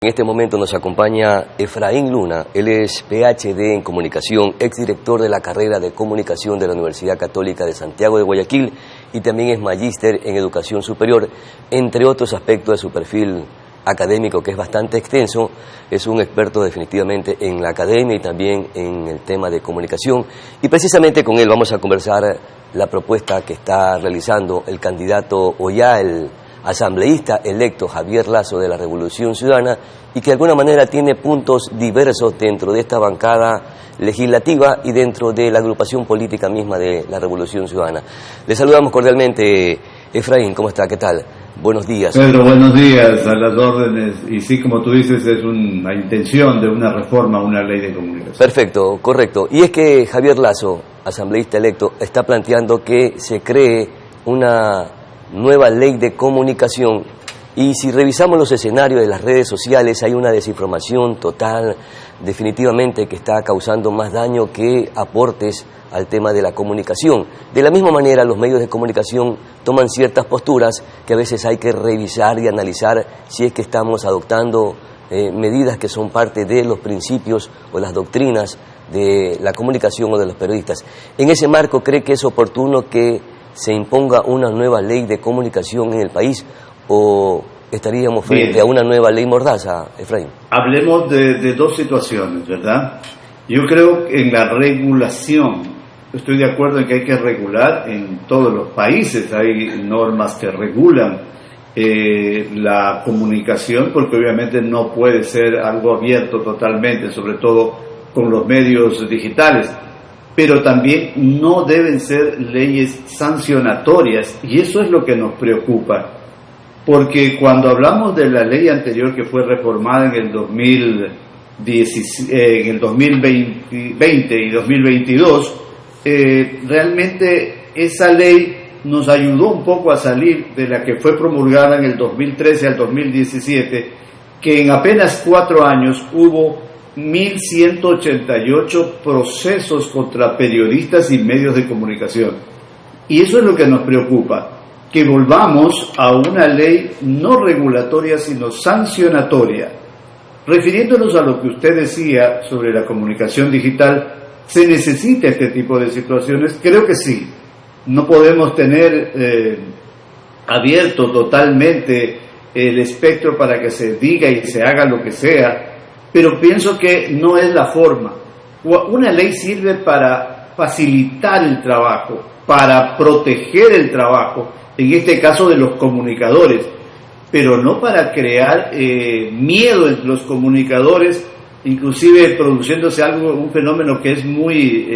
En este momento nos acompaña Efraín Luna, él es PhD en Comunicación, exdirector de la carrera de Comunicación de la Universidad Católica de Santiago de Guayaquil y también es magíster en Educación Superior, entre otros aspectos de su perfil académico que es bastante extenso. Es un experto definitivamente en la academia y también en el tema de comunicación, y precisamente con él vamos a conversar la propuesta que está realizando el candidato o ya el asambleísta electo Javier Lasso de la Revolución Ciudadana, y que de alguna manera tiene puntos diversos dentro de esta bancada legislativa y dentro de la agrupación política misma de la Revolución Ciudadana. Le saludamos cordialmente, Efraín, ¿cómo está? ¿Qué tal? Buenos días. Pedro, buenos días, a las órdenes. Y sí, como tú dices, es una intención de una reforma a una ley de comunicación. Perfecto, correcto. Y es que Javier Lasso, asambleísta electo, está planteando que se cree una nueva ley de comunicación, y si revisamos los escenarios de las redes sociales hay una desinformación total, definitivamente, que está causando más daño que aportes al tema de la comunicación. De la misma manera, los medios de comunicación toman ciertas posturas que a veces hay que revisar y analizar si es que estamos adoptando medidas que son parte de los principios o las doctrinas de la comunicación o de los periodistas. En ese marco, ¿cree que es oportuno que se imponga una nueva ley de comunicación en el país, o estaríamos frente a una nueva ley mordaza, Efraín? Hablemos de dos situaciones, ¿verdad? Yo creo que en la regulación, estoy de acuerdo en que hay que regular en todos los países, hay normas que regulan la comunicación, porque obviamente no puede ser algo abierto totalmente, sobre todo con los medios digitales. Pero también no deben ser leyes sancionatorias, y eso es lo que nos preocupa, porque cuando hablamos de la ley anterior que fue reformada en el 2020 y 2022, realmente esa ley nos ayudó un poco a salir de la que fue promulgada en el 2013 al 2017, que en apenas 4 años hubo 1.188 procesos contra periodistas y medios de comunicación. Y eso es lo que nos preocupa, que volvamos a una ley no regulatoria sino sancionatoria. Refiriéndonos a lo que usted decía sobre la comunicación digital, ¿se necesita este tipo de situaciones? Creo que sí. No podemos tener abierto totalmente el espectro para que se diga y se haga lo que sea, pero pienso que no es la forma. Una ley sirve para facilitar el trabajo, para proteger el trabajo, en este caso de los comunicadores, pero no para crear miedo entre los comunicadores, inclusive produciéndose un fenómeno que es muy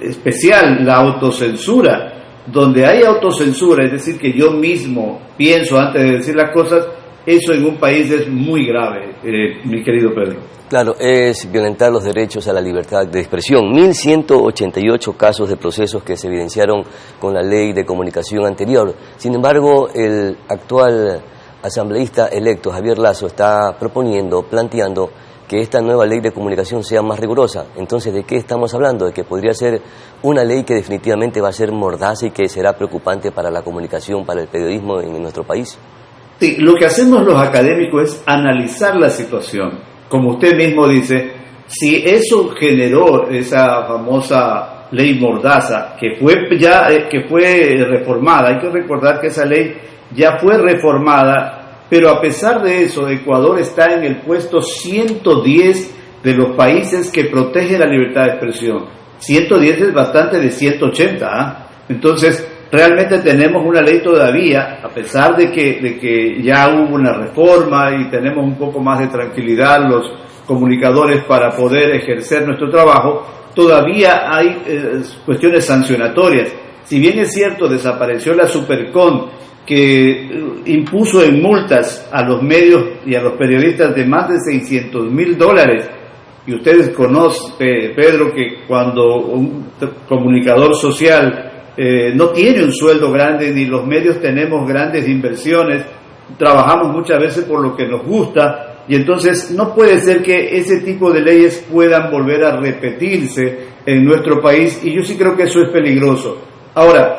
especial, la autocensura. Donde hay autocensura, es decir, que yo mismo pienso antes de decir las cosas, eso en un país es muy grave, mi querido Pedro. Claro, es violentar los derechos a la libertad de expresión. 1.188 casos de procesos que se evidenciaron con la ley de comunicación anterior. Sin embargo, el actual asambleísta electo, Javier Lasso, está planteando que esta nueva ley de comunicación sea más rigurosa. Entonces, ¿de qué estamos hablando? De que podría ser una ley que definitivamente va a ser mordaza y que será preocupante para la comunicación, para el periodismo en nuestro país. Sí, lo que hacemos los académicos es analizar la situación. Como usted mismo dice, si eso generó esa famosa ley mordaza que fue reformada, hay que recordar que esa ley ya fue reformada, pero a pesar de eso, Ecuador está en el puesto 110 de los países que protegen la libertad de expresión. 110 es bastante de 180, ¿ah? Entonces, realmente tenemos una ley todavía, a pesar de que ya hubo una reforma y tenemos un poco más de tranquilidad los comunicadores para poder ejercer nuestro trabajo, todavía hay cuestiones sancionatorias. Si bien es cierto, desapareció la Supercon, que impuso en multas a los medios y a los periodistas de más de $600,000, y ustedes conocen, Pedro, que cuando un comunicador social no tiene un sueldo grande, ni los medios tenemos grandes inversiones, trabajamos muchas veces por lo que nos gusta, y entonces no puede ser que ese tipo de leyes puedan volver a repetirse en nuestro país, y yo sí creo que eso es peligroso. Ahora,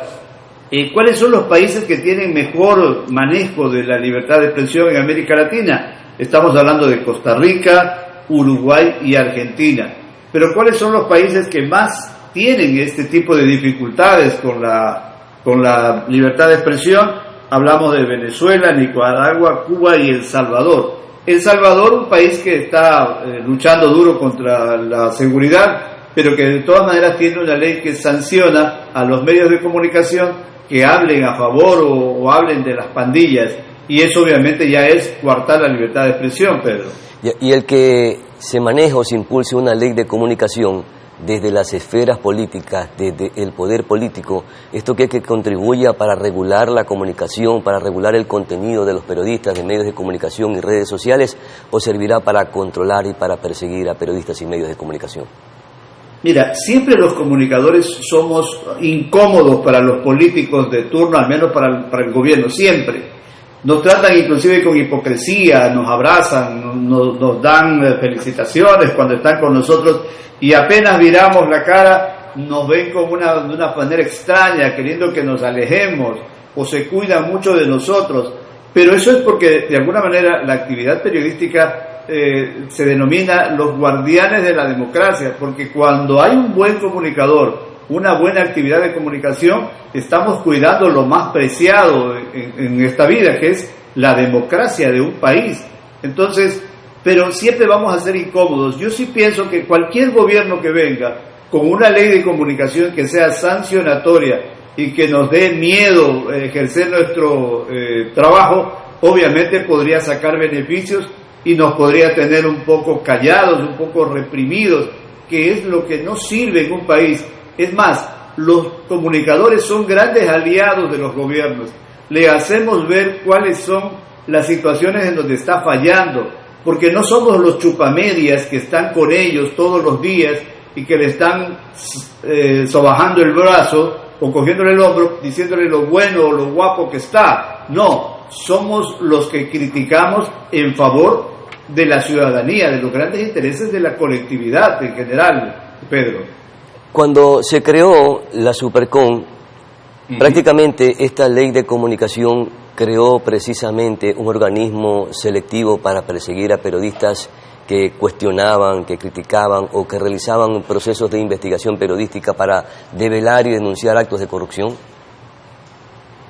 ¿cuáles son los países que tienen mejor manejo de la libertad de expresión en América Latina? Estamos hablando de Costa Rica, Uruguay y Argentina. Pero ¿cuáles son los países que más tienen este tipo de dificultades con la libertad de expresión? Hablamos de Venezuela, Nicaragua, Cuba y El Salvador. El Salvador, un país que está luchando duro contra la seguridad, pero que de todas maneras tiene una ley que sanciona a los medios de comunicación que hablen a favor o hablen de las pandillas. Y eso obviamente ya es coartar la libertad de expresión, Pedro. Y el que se maneja o se impulse una ley de comunicación desde las esferas políticas, desde el poder político, ¿esto qué que contribuya para regular la comunicación, para regular el contenido de los periodistas, de medios de comunicación y redes sociales, o servirá para controlar y para perseguir a periodistas y medios de comunicación? Mira, siempre los comunicadores somos incómodos para los políticos de turno, al menos para el gobierno, siempre. Nos tratan inclusive con hipocresía, nos abrazan, nos dan felicitaciones cuando están con nosotros, y apenas viramos la cara nos ven como de una manera extraña, queriendo que nos alejemos, o se cuidan mucho de nosotros. Pero eso es porque de alguna manera la actividad periodística se denomina los guardianes de la democracia, porque cuando hay un buen comunicador, una buena actividad de comunicación, estamos cuidando lo más preciado en esta vida, que es la democracia de un país. Entonces, pero siempre vamos a ser incómodos. Yo sí pienso que cualquier gobierno que venga con una ley de comunicación que sea sancionatoria y que nos dé miedo ejercer nuestro trabajo, obviamente podría sacar beneficios y nos podría tener un poco callados, un poco reprimidos, que es lo que no sirve en un país. Es más, los comunicadores son grandes aliados de los gobiernos. Le hacemos ver cuáles son las situaciones en donde está fallando, porque no somos los chupamedias que están con ellos todos los días y que le están sobajando el brazo o cogiéndole el hombro, diciéndole lo bueno o lo guapo que está. No, somos los que criticamos en favor de la ciudadanía, de los grandes intereses de la colectividad en general, Pedro. Cuando se creó la Supercom, prácticamente esta ley de comunicación creó precisamente un organismo selectivo para perseguir a periodistas que cuestionaban, que criticaban o que realizaban procesos de investigación periodística para develar y denunciar actos de corrupción.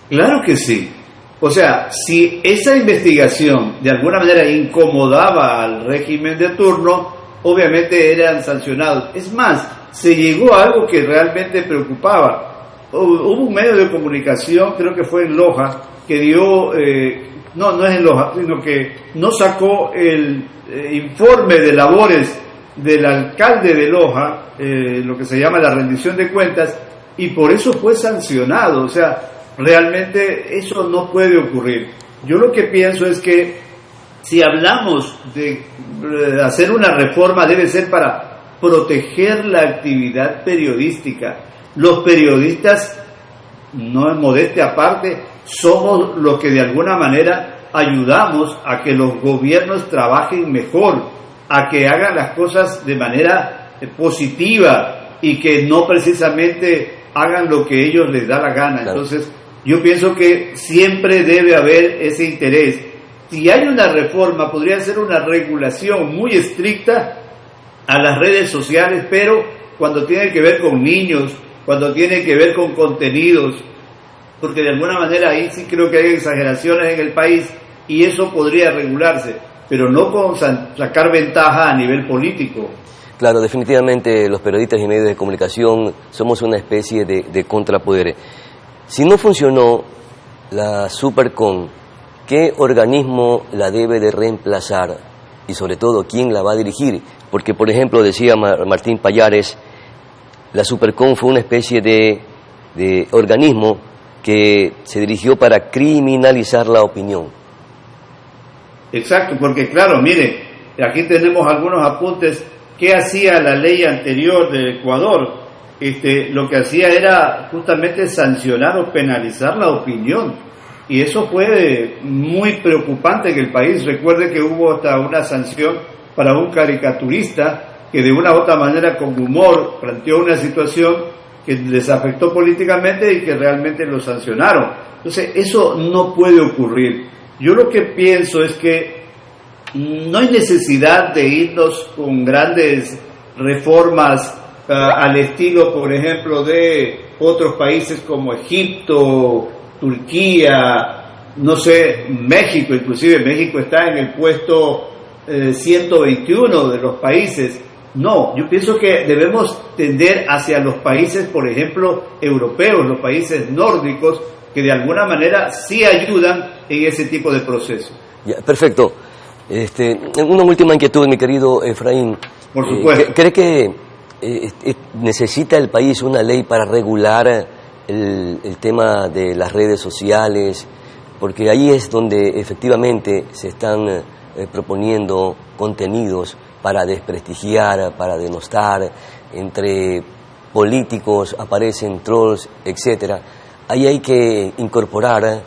Claro que sí. O sea, si esa investigación de alguna manera incomodaba al régimen de turno, obviamente eran sancionados. Es más, se llegó a algo que realmente preocupaba. Hubo un medio de comunicación, creo que fue en Loja, que dio, no es en Loja, sino que no sacó el informe de labores del alcalde de Loja, lo que se llama la rendición de cuentas, y por eso fue sancionado. O sea, realmente eso no puede ocurrir. Yo lo que pienso es que si hablamos de hacer una reforma, debe ser para proteger la actividad periodística. Los periodistas, no en modestia aparte, somos los que de alguna manera ayudamos a que los gobiernos trabajen mejor, a que hagan las cosas de manera positiva y que no precisamente hagan lo que ellos les da la gana. Claro. Entonces, yo pienso que siempre debe haber ese interés. Si hay una reforma, podría ser una regulación muy estricta a las redes sociales, pero cuando tiene que ver con niños, cuando tiene que ver con contenidos, porque de alguna manera ahí sí creo que hay exageraciones en el país y eso podría regularse, pero no con sacar ventaja a nivel político. Claro, definitivamente los periodistas y medios de comunicación somos una especie de contrapoder. Si no funcionó la Supercom, ¿qué organismo la debe de reemplazar? Y sobre todo, ¿quién la va a dirigir? Porque, por ejemplo, decía Martín Pallares, la Supercom fue una especie de organismo que se dirigió para criminalizar la opinión. Exacto, porque claro, mire, aquí tenemos algunos apuntes. ¿Qué hacía la ley anterior de Ecuador? Lo que hacía era justamente sancionar o penalizar la opinión. Y eso fue muy preocupante en el país. Recuerde que hubo hasta una sanción para un caricaturista que de una u otra manera con humor planteó una situación que les afectó políticamente y que realmente lo sancionaron. Entonces eso no puede ocurrir. Yo lo que pienso es que no hay necesidad de irnos con grandes reformas al estilo, por ejemplo, de otros países como Egipto, Turquía, no sé, México. Inclusive México está en el puesto 121 de los países. No, yo pienso que debemos tender hacia los países, por ejemplo, europeos, los países nórdicos, que de alguna manera sí ayudan en ese tipo de proceso. Ya, perfecto. Una última inquietud, mi querido Efraín. Por supuesto. ¿Cree que necesita el país una ley para regular el tema de las redes sociales? Porque ahí es donde efectivamente se están proponiendo contenidos para desprestigiar, para denostar, entre políticos aparecen trolls, etcétera. Ahí hay que incorporar,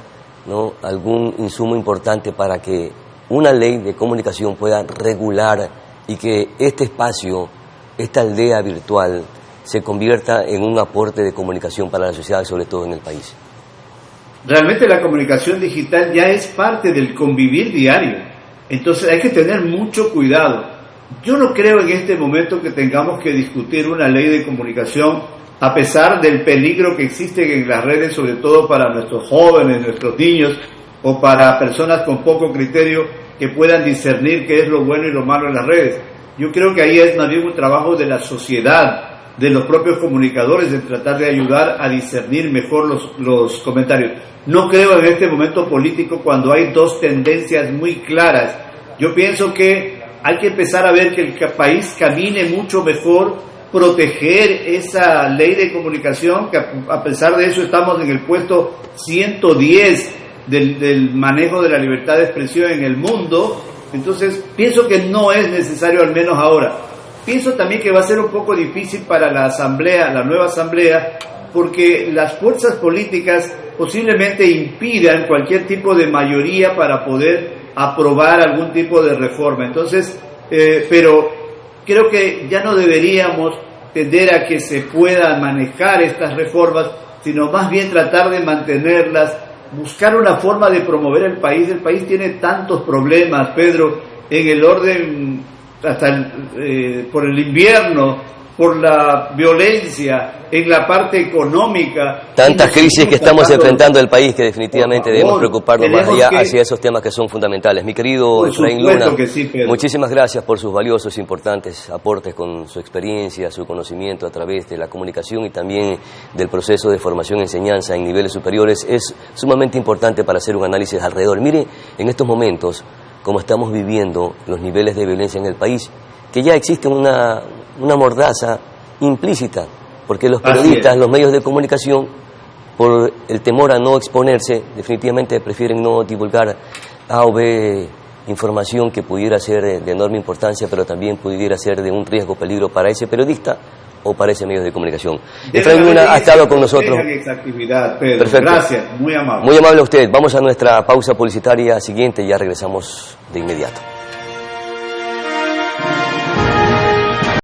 ¿no?, algún insumo importante para que una ley de comunicación pueda regular y que este espacio, esta aldea virtual, se convierta en un aporte de comunicación para la sociedad, sobre todo en el país. Realmente la comunicación digital ya es parte del convivir diario, entonces hay que tener mucho cuidado. Yo no creo en este momento que tengamos que discutir una ley de comunicación, a pesar del peligro que existe en las redes, sobre todo para nuestros jóvenes, nuestros niños, o para personas con poco criterio que puedan discernir qué es lo bueno y lo malo en las redes. Yo creo que ahí es más bien un trabajo de la sociedad, de los propios comunicadores, de tratar de ayudar a discernir mejor los comentarios. No creo en este momento político cuando hay dos tendencias muy claras. Yo pienso que hay que empezar a ver que el país camine mucho mejor, proteger esa ley de comunicación, que a pesar de eso estamos en el puesto 110 del manejo de la libertad de expresión en el mundo. Entonces pienso que no es necesario, al menos ahora. Pienso también que va a ser un poco difícil para la asamblea, la nueva asamblea, porque las fuerzas políticas posiblemente impidan cualquier tipo de mayoría para poder aprobar algún tipo de reforma. Entonces, pero creo que ya no deberíamos tender a que se puedan manejar estas reformas, sino más bien tratar de mantenerlas, buscar una forma de promover el país. El país tiene tantos problemas, Pedro, en el orden, hasta por el invierno, por la violencia, en la parte económica. Tantas crisis que estamos enfrentando el país que definitivamente debemos preocuparnos más allá hacia esos temas que son fundamentales. Mi querido Efraín Luna, sí, muchísimas gracias por sus valiosos e importantes aportes con su experiencia, su conocimiento a través de la comunicación y también del proceso de formación y enseñanza en niveles superiores. Es sumamente importante para hacer un análisis alrededor. Mire, en estos momentos, como estamos viviendo los niveles de violencia en el país, que ya existe una mordaza implícita, porque los periodistas, los medios de comunicación, por el temor a no exponerse, definitivamente prefieren no divulgar A o B información que pudiera ser de enorme importancia, pero también pudiera ser de un riesgo, peligro para ese periodista o para ese medio de comunicación. Efraín Luna ha estado con nosotros. Perfecto. Gracias, muy amable. Muy amable a usted. Vamos a nuestra pausa publicitaria siguiente, ya regresamos de inmediato.